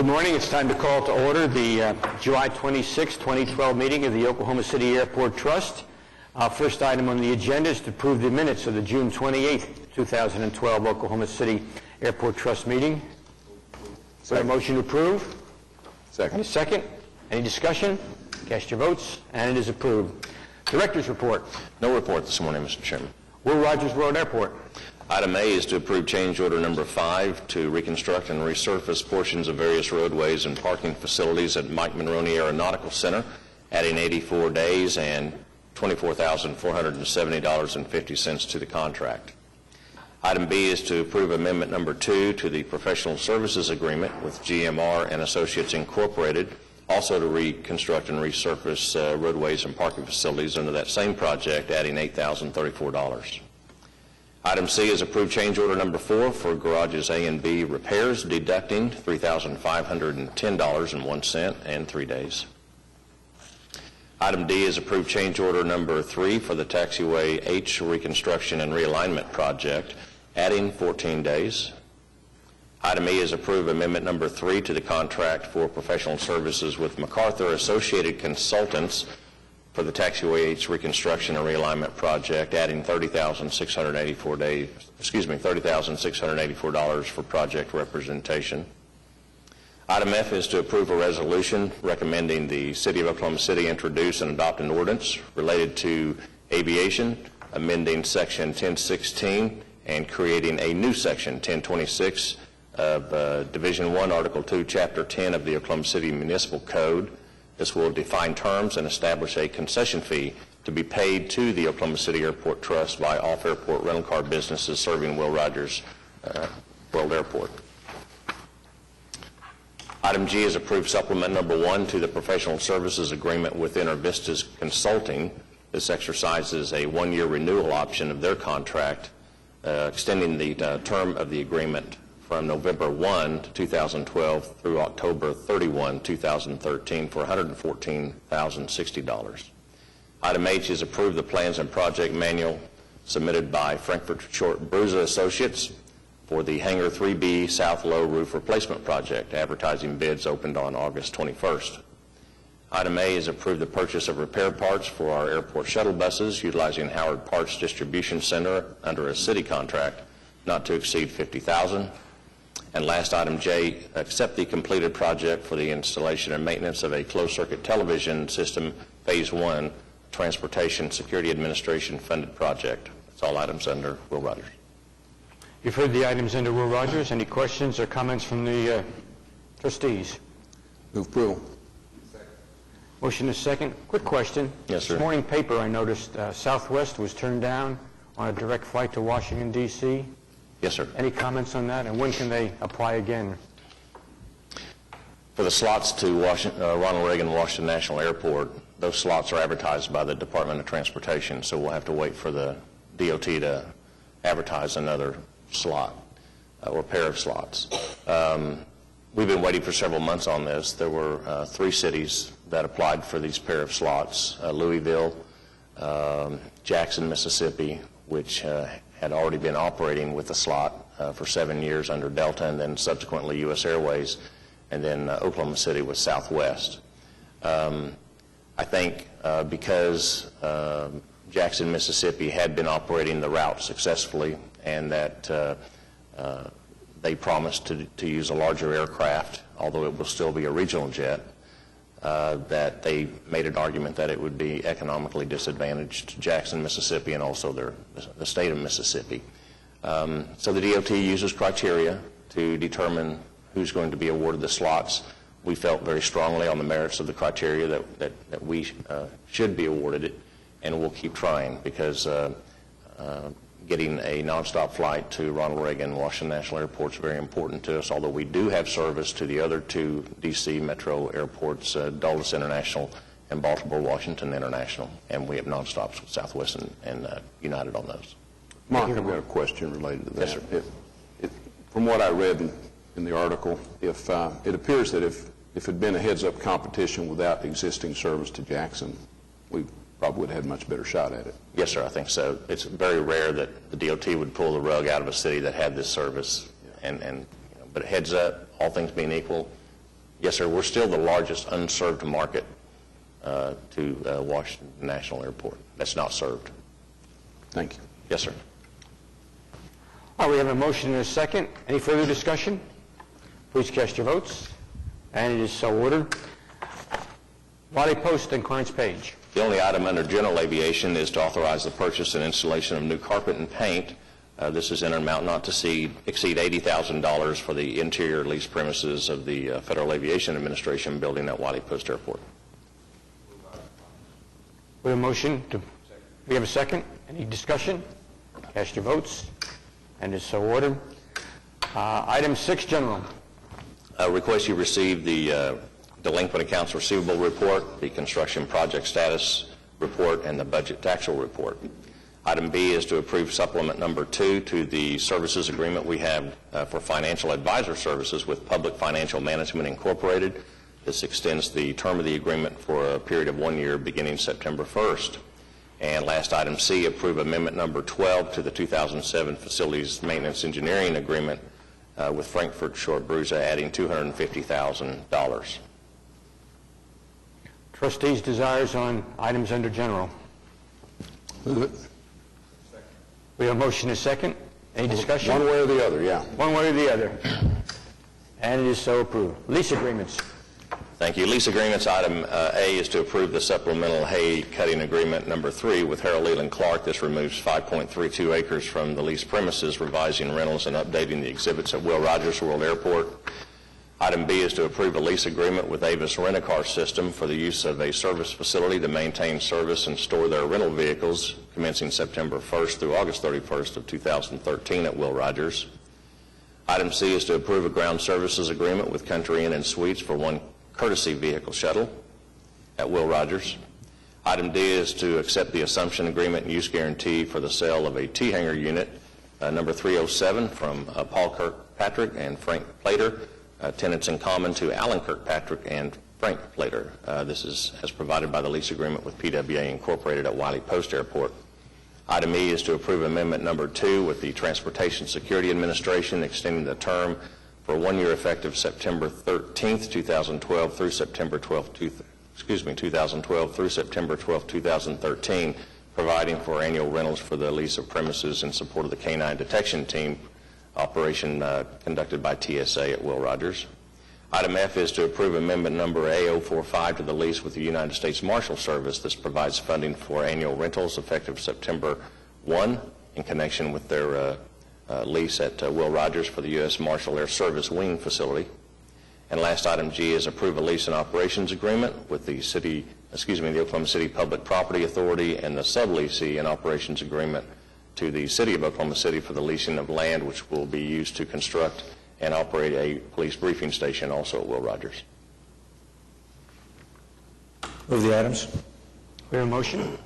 Good morning. It's time to call to order the July 26, 2012 meeting of the Oklahoma City Airport Trust. Our first item on the agenda is to approve the minutes of the June 28, 2012 Oklahoma City Airport Trust meeting. Is there a motion to approve? Second. And a second? Any discussion? Cast your votes, and it is approved. Director's report. No report this morning, Mr. Chairman. Will Rogers Road Airport. Item A is to approve change order number 5 to reconstruct and resurface portions of various roadways and parking facilities at Mike Monroney Aeronautical Center, adding 84 days and $24,470.50 to the contract. Item B is to approve amendment number 2 to the professional services agreement with GMR and Associates Incorporated, also to reconstruct and resurface roadways and parking facilities under that same project, adding $8,034. Item C is approved change order number 4 for garages A and B repairs, deducting $3,510.01 and 3 days. Item D is approved change order number 3 for the taxiway H reconstruction and realignment project, adding 14 days. Item E is approved amendment number 3 to the contract for professional services with MacArthur Associated Consultants for the taxiway H reconstruction and realignment project, adding $30,684 for project representation. Item F is to approve a resolution recommending the City of Oklahoma City introduce and adopt an ordinance related to aviation, amending Section 1016 and creating a new Section 1026 of Division 1, Article 2, Chapter 10 of the Oklahoma City Municipal Code. This will define terms and establish a concession fee to be paid to the Oklahoma City Airport Trust by off-airport rental car businesses serving Will Rogers World Airport. Item G is approved supplement number 1 to the professional services agreement with InterVistas Consulting. This exercises a 1-year renewal option of their contract, extending the term of the agreement from November 1, 2012 through October 31, 2013 for $114,060. Item H is approve the plans and project manual submitted by Frankfurt Short Bruza Associates for the Hangar 3B South Low Roof Replacement Project. Advertising bids opened on August 21st. Item A is approve the purchase of repair parts for our airport shuttle buses utilizing Howard Parts Distribution Center under a city contract not to exceed $50,000. And last, item J, accept the completed project for the installation and maintenance of a closed-circuit television system, Phase 1, Transportation Security Administration funded project. That's all items under Will Rogers. You've heard the items under Will Rogers. Any questions or comments from the trustees? Move approval. Motion is second. Quick question. Yes, sir. This morning paper, I noticed Southwest was turned down on a direct flight to Washington, D.C. Yes, sir. Any comments on that, and when can they apply again? For the slots to Ronald Reagan Washington National Airport, those slots are advertised by the Department of Transportation, so we'll have to wait for the DOT to advertise another slot or pair of slots. We've been waiting for several months on this. There were 3 cities that applied for these pair of slots, Louisville, Jackson, Mississippi, which had already been operating with the slot for 7 years under Delta, and then subsequently U.S. Airways, and then Oklahoma City with Southwest. I think because Jackson, Mississippi had been operating the route successfully, and that they promised to use a larger aircraft, although it will still be a regional jet, that they made an argument that it would be economically disadvantaged to Jackson, Mississippi, and also the state of Mississippi. So the DOT uses criteria to determine who's going to be awarded the slots. We felt very strongly on the merits of the criteria that we should be awarded it, and we'll keep trying, because getting a nonstop flight to Ronald Reagan Washington National Airport is very important to us, although we do have service to the other 2 D.C. metro airports, Dulles International and Baltimore Washington International, and we have nonstops with Southwest and United on those. Mark, I've got a question related to that. Yes, sir. From what I read in the article, if it appears that if it had been a heads-up competition without existing service to Jackson, we probably would have had a much better shot at it. Yes, sir, I think so. It's very rare that the DOT would pull the rug out of a city that had this service. But heads up, all things being equal, Yes, sir. We're still the largest unserved market to Washington National Airport. That's not served. Thank you. Yes, sir. All right, we have a motion and a second. Any further discussion? Please cast your votes. And it is so ordered. Wiley Post and Clarence Page. The only item under general aviation is to authorize the purchase and installation of new carpet and paint. This is in an amount not to exceed $80,000 for the interior lease premises of the Federal Aviation Administration building at Wiley Post Airport. We have a motion. We have a second. Any discussion? Cast your votes. And it's so ordered. Item 6, general. Request you receive the delinquent accounts receivable report, the construction project status report, and the budget actual report. Item B is to approve supplement number 2 to the services agreement we have for financial advisor services with Public Financial Management Incorporated. This extends the term of the agreement for a period of 1 year beginning September 1st. And last item C, approve amendment number 12 to the 2007 Facilities Maintenance Engineering Agreement with Frankfurt Short Bruza, adding $250,000. Trustees' desires on items under general. Move it. We have a motion and a second. Any discussion? One way or the other, yeah. One way or the other. And it is so approved. Lease agreements. Thank you. Lease agreements, item A is to approve the supplemental hay cutting agreement number 3 with Harold Leland Clark. This removes 5.32 acres from the leased premises, revising rentals and updating the exhibits at Will Rogers World Airport. Item B is to approve a lease agreement with Avis Rent-A-Car System for the use of a service facility to maintain, service, and store their rental vehicles commencing September 1st through August 31st of 2013 at Will Rogers. Item C is to approve a ground services agreement with Country Inn and Suites for one courtesy vehicle shuttle at Will Rogers. Item D is to accept the assumption agreement and use guarantee for the sale of a T-hanger unit, number 307, from Paul Kirkpatrick and Frank Plater, tenants in common to Alan Kirkpatrick and Frank Plater. This is as provided by the lease agreement with PWA Incorporated at Wiley Post Airport. Item E is to approve amendment number 2 with the Transportation Security Administration, extending the term for 1 year effective September 13th, 2012 through September 12th, 2012 through September 12th, 2013, providing for annual rentals for the lease of premises in support of the Canine Detection Team operation conducted by TSA at Will Rogers. Item F is to approve amendment number A045 to the lease with the United States Marshal Service. This provides funding for annual rentals effective September 1 in connection with their lease at Will Rogers for the U.S. Marshal Air Service Wing facility. And last item G is approve a lease and operations agreement with the Oklahoma City Public Property Authority and the subleasee and operations agreement to the City of Oklahoma City for the leasing of land, which will be used to construct and operate a police briefing station also at Will Rogers. Move the items. We have a motion.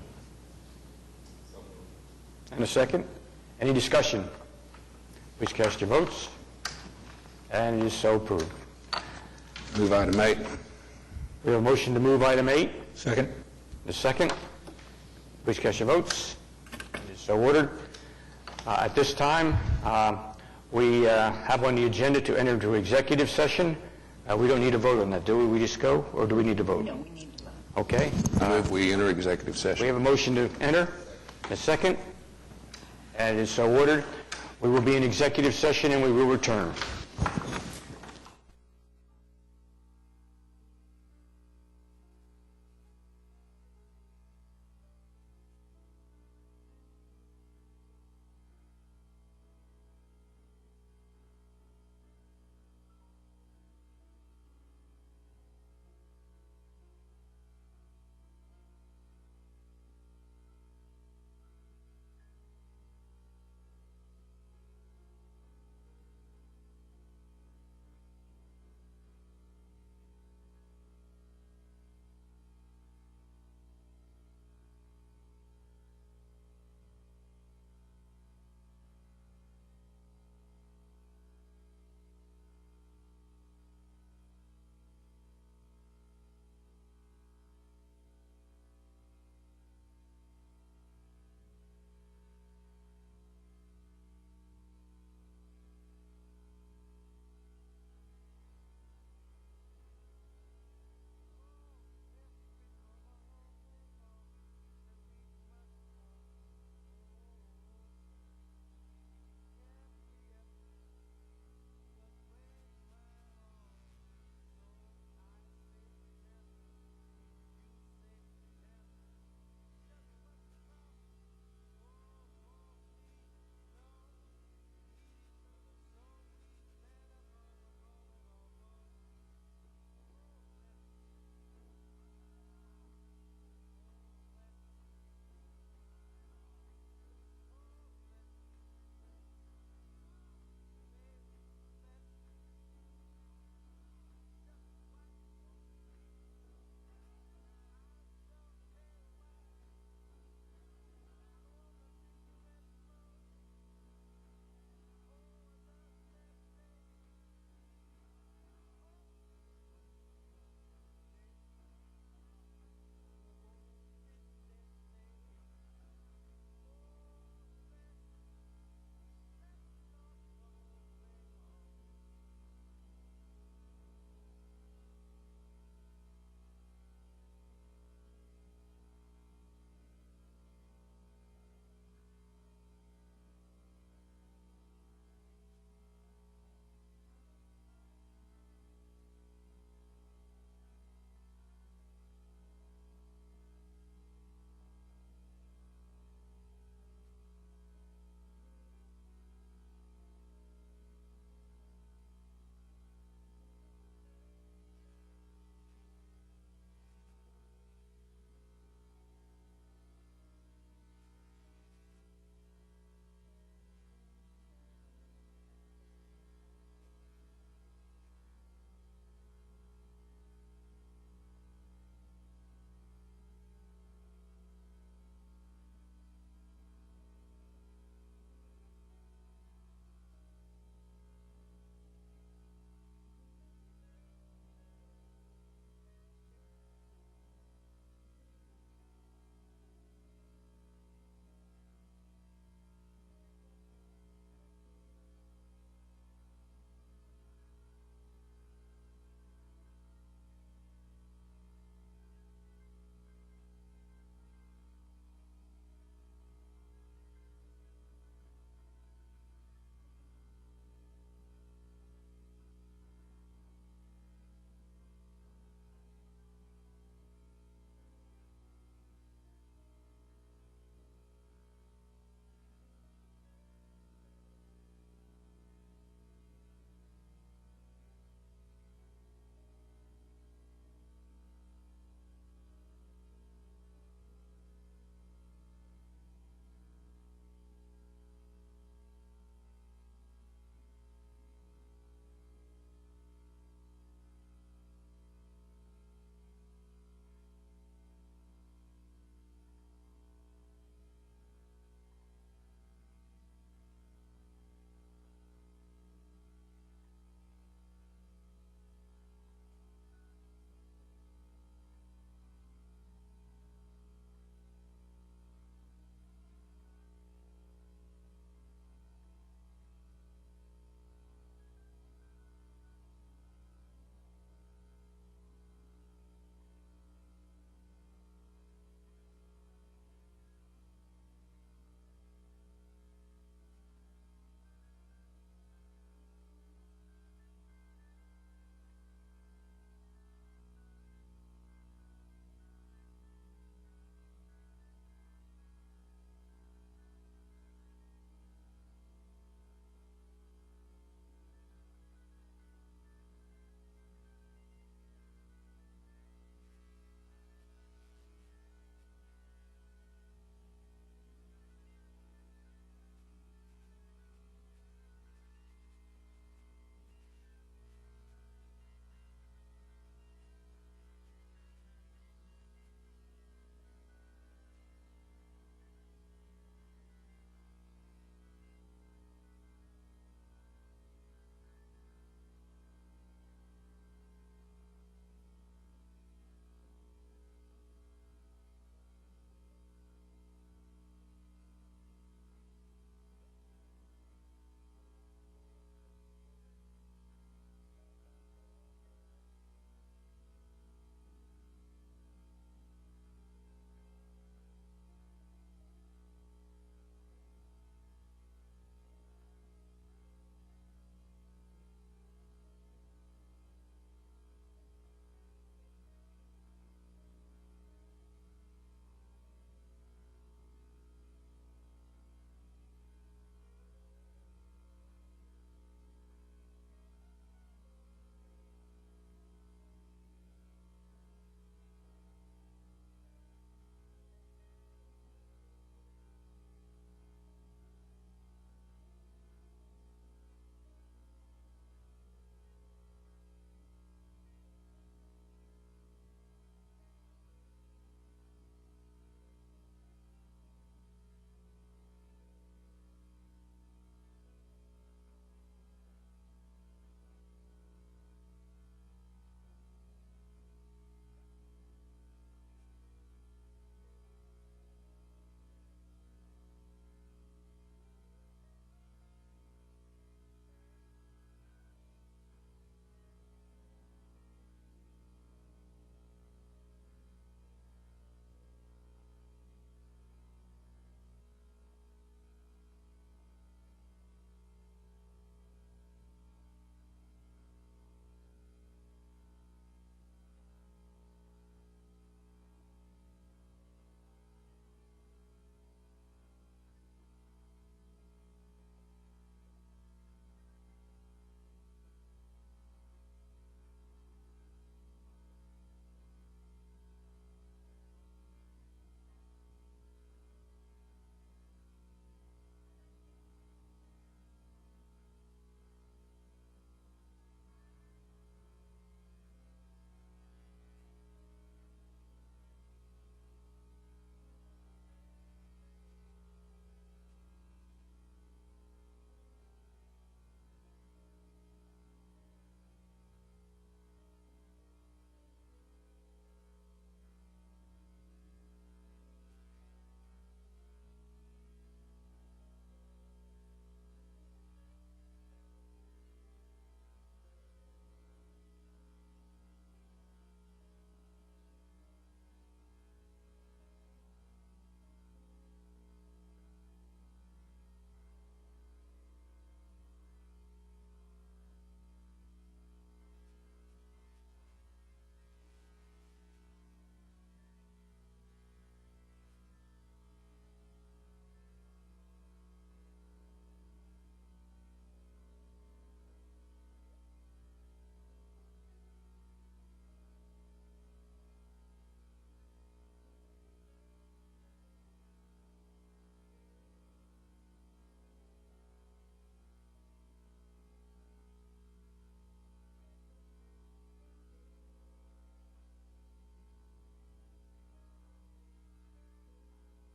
And a second. Any discussion? Please cast your votes. And it is so approved. Move item 8. We have a motion to move item 8. Second. The second. Please cast your votes. It is so ordered. At this time, we have on the agenda to enter into executive session. We don't need to vote on that, do we? We just go, or do we need to vote? No, we need to vote. Okay. I move we enter executive We session. have a motion to enter. A second. And it is so ordered. We will be in executive session and we will return.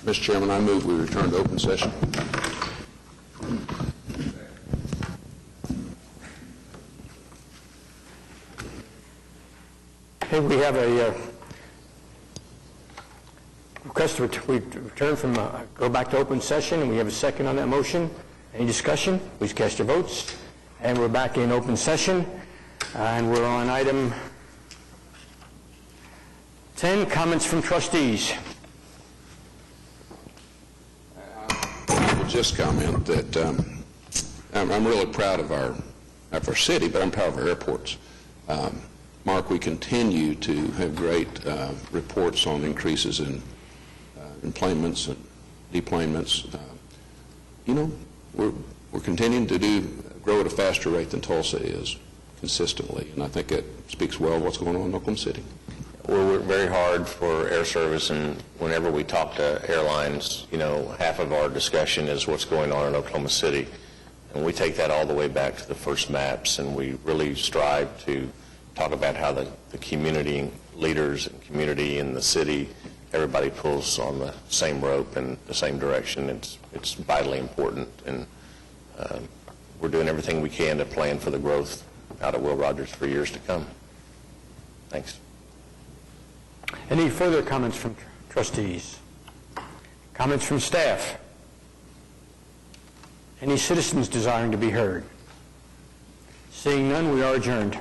Mr. Chairman, I move we return to open session. Okay, we have a request to return from, go back to open session, and we have a second on that motion. Any discussion? Please cast your votes. And we're back in open session, and we're on item 10, comments from trustees. I will just comment that I'm really proud of our city, but I'm proud of our airports. Mark, we continue to have great reports on increases in enplanements and deplanements. We're continuing to grow at a faster rate than Tulsa is consistently, and I think that speaks well of what's going on in Oklahoma City. We work very hard for air service, and whenever we talk to airlines, half of our discussion is what's going on in Oklahoma City. And we take that all the way back to the first maps, and we really strive to talk about how the community leaders and community in the city, everybody pulls on the same rope in the same direction. It's vitally important, and we're doing everything we can to plan for the growth out of Will Rogers for years to come. Thanks. Any further comments from trustees? Comments from staff? Any citizens desiring to be heard? Seeing none, we are adjourned.